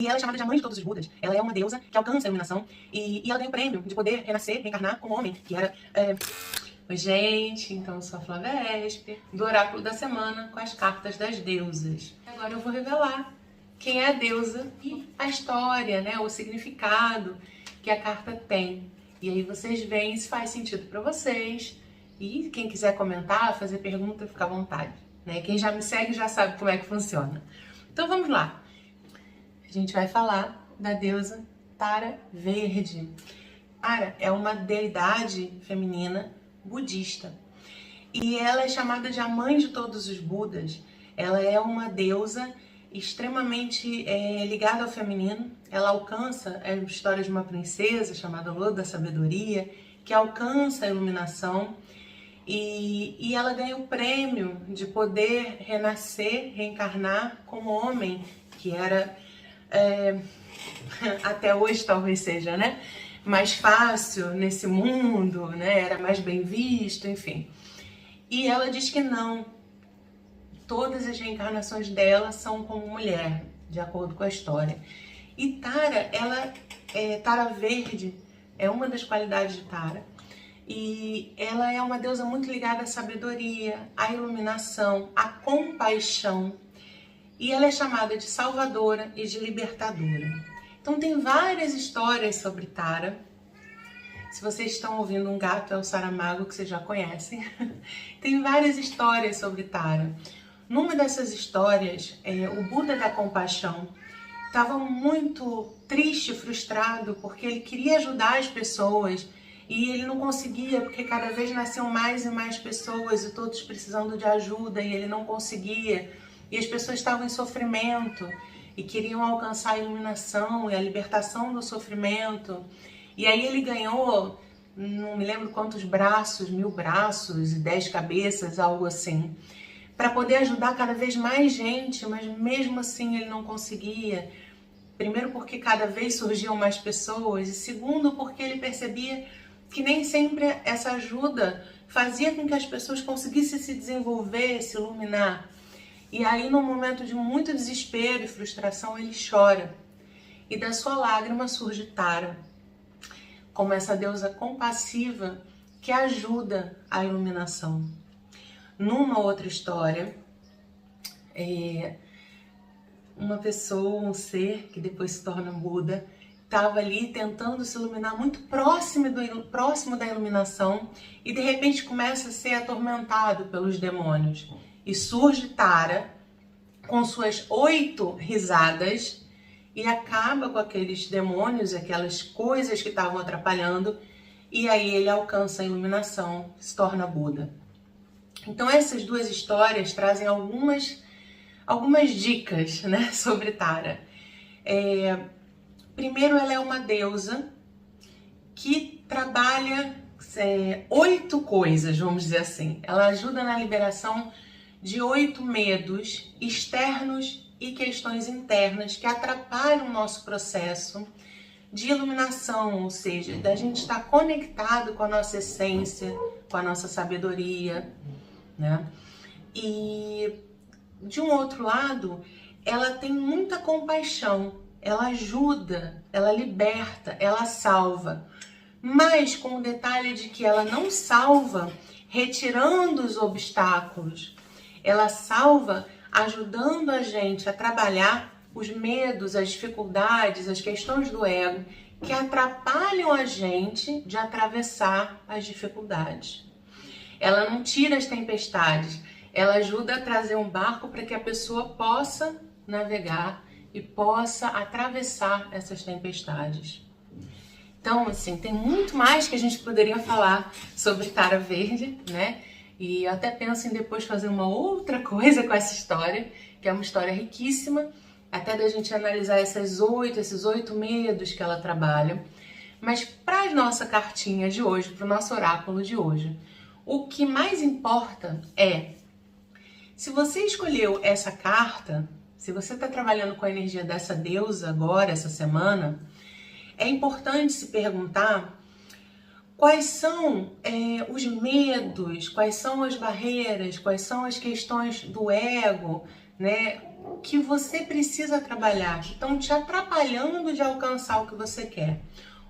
E ela é chamada de a mãe de todos os Budas. Ela é uma deusa que alcança a iluminação e ela ganha o prêmio de poder renascer, reencarnar como homem, que era... Oi, gente, então eu sou a Flávia Esper, do Oráculo da Semana com as cartas das deusas. Agora eu vou revelar quem é a deusa e a história, né, o significado que a carta tem. E aí vocês veem se faz sentido para vocês. E quem quiser comentar, fazer pergunta, fica à vontade. Né? Quem já me segue já sabe como é que funciona. Então vamos lá. A gente vai falar da deusa Tara Verde. Tara é uma deidade feminina budista. E ela é chamada de a mãe de todos os Budas. Ela é uma deusa extremamente ligada ao feminino. Ela alcança a história de uma princesa chamada Lua da Sabedoria, que alcança a iluminação. E ela ganha o prêmio de poder renascer, reencarnar como homem, que era... até hoje talvez seja, né? Mais fácil nesse mundo, né? Era mais bem visto, enfim. E ela diz que não. Todas as reencarnações dela são como mulher, de acordo com a história. E Tara, Tara Verde é uma das qualidades de Tara. E ela é uma deusa muito ligada à sabedoria, à iluminação, à compaixão. E ela é chamada de salvadora e de libertadora. Então tem várias histórias sobre Tara. Se vocês estão ouvindo um gato, é o Saramago, que vocês já conhecem. Tem várias histórias sobre Tara. Numa dessas histórias, o Buda da Compaixão estava muito triste, frustrado, porque ele queria ajudar as pessoas e ele não conseguia, porque cada vez nasciam mais e mais pessoas e todos precisando de ajuda e ele não conseguia. E as pessoas estavam em sofrimento e queriam alcançar a iluminação e a libertação do sofrimento. E aí ele ganhou, não me lembro quantos braços, 1000 braços e 10 cabeças, algo assim, para poder ajudar cada vez mais gente, mas mesmo assim ele não conseguia. Primeiro porque cada vez surgiam mais pessoas e segundo porque ele percebia que nem sempre essa ajuda fazia com que as pessoas conseguissem se desenvolver, se iluminar. E aí, num momento de muito desespero e frustração, ele chora. E da sua lágrima surge Tara, como essa deusa compassiva que ajuda a iluminação. Numa outra história, uma pessoa, um ser, que depois se torna Buda, estava ali tentando se iluminar muito próximo da iluminação e de repente começa a ser atormentado pelos demônios. E surge Tara com suas 8 risadas e acaba com aqueles demônios, aquelas coisas que estavam atrapalhando, e aí ele alcança a iluminação, se torna Buda. Então essas duas histórias trazem algumas dicas, né, sobre Tara. Primeiro, ela é uma deusa que trabalha 8 coisas, vamos dizer assim. Ela ajuda na liberação de 8 medos externos e questões internas que atrapalham o nosso processo de iluminação, ou seja, da gente estar conectado com a nossa essência, com a nossa sabedoria, né? E de um outro lado, ela tem muita compaixão, ela ajuda, ela liberta, ela salva, mas com o detalhe de que ela não salva retirando os obstáculos. Ela salva ajudando a gente a trabalhar os medos, as dificuldades, as questões do ego que atrapalham a gente de atravessar as dificuldades. Ela não tira as tempestades, ela ajuda a trazer um barco para que a pessoa possa navegar e possa atravessar essas tempestades. Então, assim, tem muito mais que a gente poderia falar sobre Tara Verde, né? E eu até penso em depois fazer uma outra coisa com essa história, que é uma história riquíssima, até da gente analisar esses 8 medos que ela trabalha. Mas para a nossa cartinha de hoje, para o nosso oráculo de hoje, o que mais importa é, se você escolheu essa carta, se você está trabalhando com a energia dessa deusa agora, essa semana, é importante se perguntar quais são os medos, quais são as barreiras, quais são as questões do ego, né? que você precisa trabalhar, que estão te atrapalhando de alcançar o que você quer,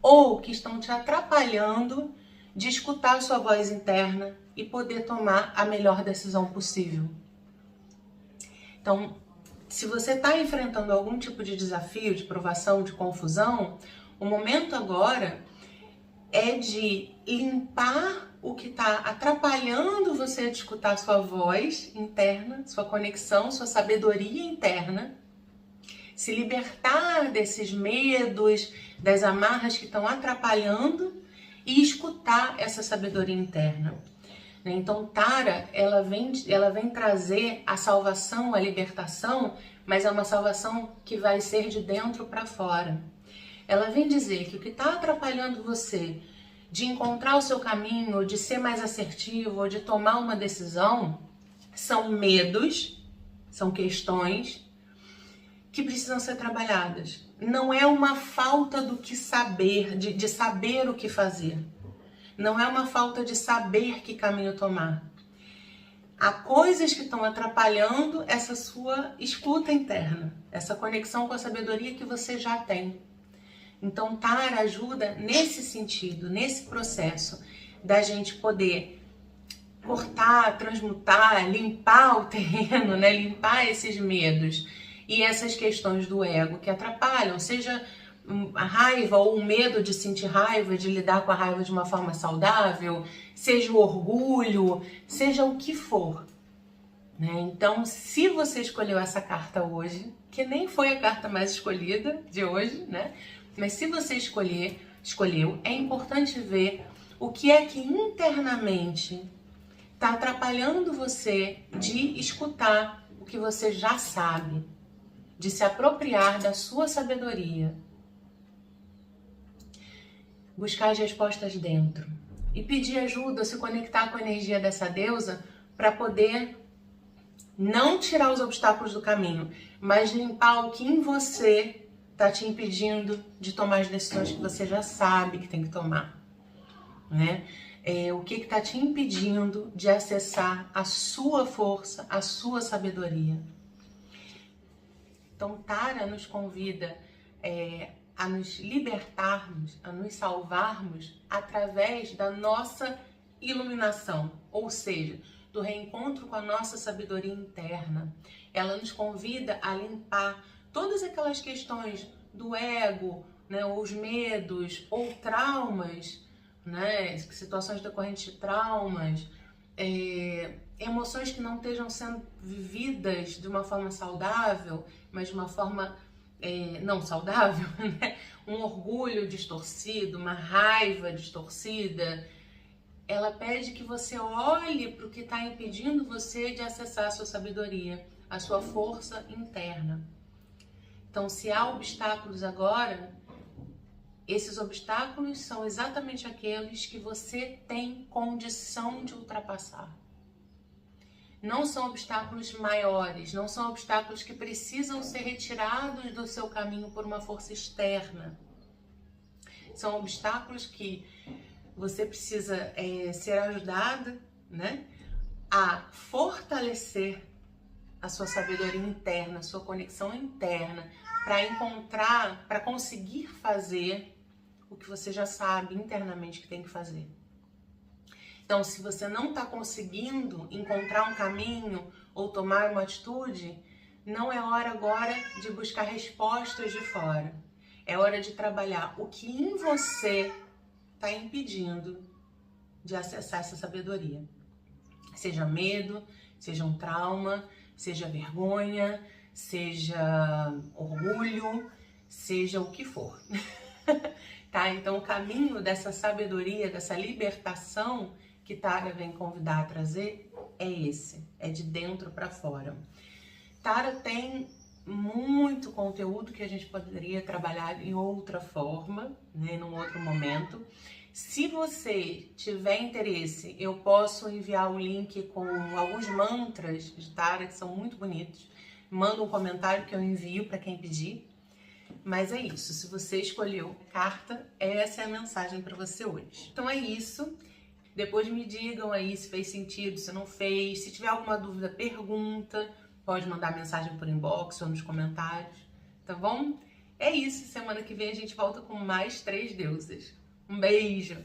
ou que estão te atrapalhando de escutar a sua voz interna e poder tomar a melhor decisão possível. Então, se você está enfrentando algum tipo de desafio, de provação, de confusão, o momento agora é de limpar o que está atrapalhando você de escutar sua voz interna, sua conexão, sua sabedoria interna, se libertar desses medos, das amarras que estão atrapalhando e escutar essa sabedoria interna. Então, Tara, ela vem trazer a salvação, a libertação, mas é uma salvação que vai ser de dentro para fora. Ela vem dizer que o que está atrapalhando você de encontrar o seu caminho, de ser mais assertivo, de tomar uma decisão, são medos, são questões que precisam ser trabalhadas. Não é uma falta do que saber, de saber o que fazer. Não é uma falta de saber que caminho tomar. Há coisas que estão atrapalhando essa sua escuta interna, essa conexão com a sabedoria que você já tem. Então, Tara ajuda nesse sentido, nesse processo da gente poder cortar, transmutar, limpar o terreno, né? Limpar esses medos e essas questões do ego que atrapalham, seja a raiva ou o medo de sentir raiva, de lidar com a raiva de uma forma saudável, seja o orgulho, seja o que for. Né? Então, se você escolheu essa carta hoje, que nem foi a carta mais escolhida de hoje, né? Mas se você escolheu, é importante ver o que é que internamente está atrapalhando você de escutar o que você já sabe, de se apropriar da sua sabedoria. Buscar as respostas dentro e pedir ajuda, se conectar com a energia dessa deusa para poder não tirar os obstáculos do caminho, mas limpar o que em você está te impedindo de tomar as decisões que você já sabe que tem que tomar, né? O que está te impedindo de acessar a sua força, a sua sabedoria. Então, Tara nos convida a nos libertarmos, a nos salvarmos através da nossa iluminação, ou seja, do reencontro com a nossa sabedoria interna. Ela nos convida a limpar todas aquelas questões do ego, né, ou os medos, ou traumas, né, situações decorrentes de traumas, emoções que não estejam sendo vividas de uma forma saudável, mas de uma forma não saudável, né? Um orgulho distorcido, uma raiva distorcida. Ela pede que você olhe para o que está impedindo você de acessar a sua sabedoria, a sua força interna. Então, se há obstáculos agora, esses obstáculos são exatamente aqueles que você tem condição de ultrapassar. Não são obstáculos maiores, não são obstáculos que precisam ser retirados do seu caminho por uma força externa. São obstáculos que você precisa ser ajudada, né, a fortalecer a sua sabedoria interna, a sua conexão interna, para conseguir fazer o que você já sabe internamente que tem que fazer. Então, se você não está conseguindo encontrar um caminho ou tomar uma atitude, não é hora agora de buscar respostas de fora. É hora de trabalhar o que em você está impedindo de acessar essa sabedoria. Seja medo, seja um trauma, seja vergonha, seja orgulho, seja o que for. Tá? Então, o caminho dessa sabedoria, dessa libertação que Tara vem convidar a trazer é esse, é de dentro para fora. Tara tem muito conteúdo que a gente poderia trabalhar em outra forma, né, num outro momento. Se você tiver interesse, eu posso enviar um link com alguns mantras de Tara que são muito bonitos. Manda um comentário que eu envio para quem pedir. Mas é isso, se você escolheu carta, essa é a mensagem para você hoje. Então é isso. Depois me digam aí se fez sentido, se não fez. Se tiver alguma dúvida, pergunta. Pode mandar mensagem por inbox ou nos comentários, tá bom? É isso, semana que vem a gente volta com mais 3 deusas. Um beijo!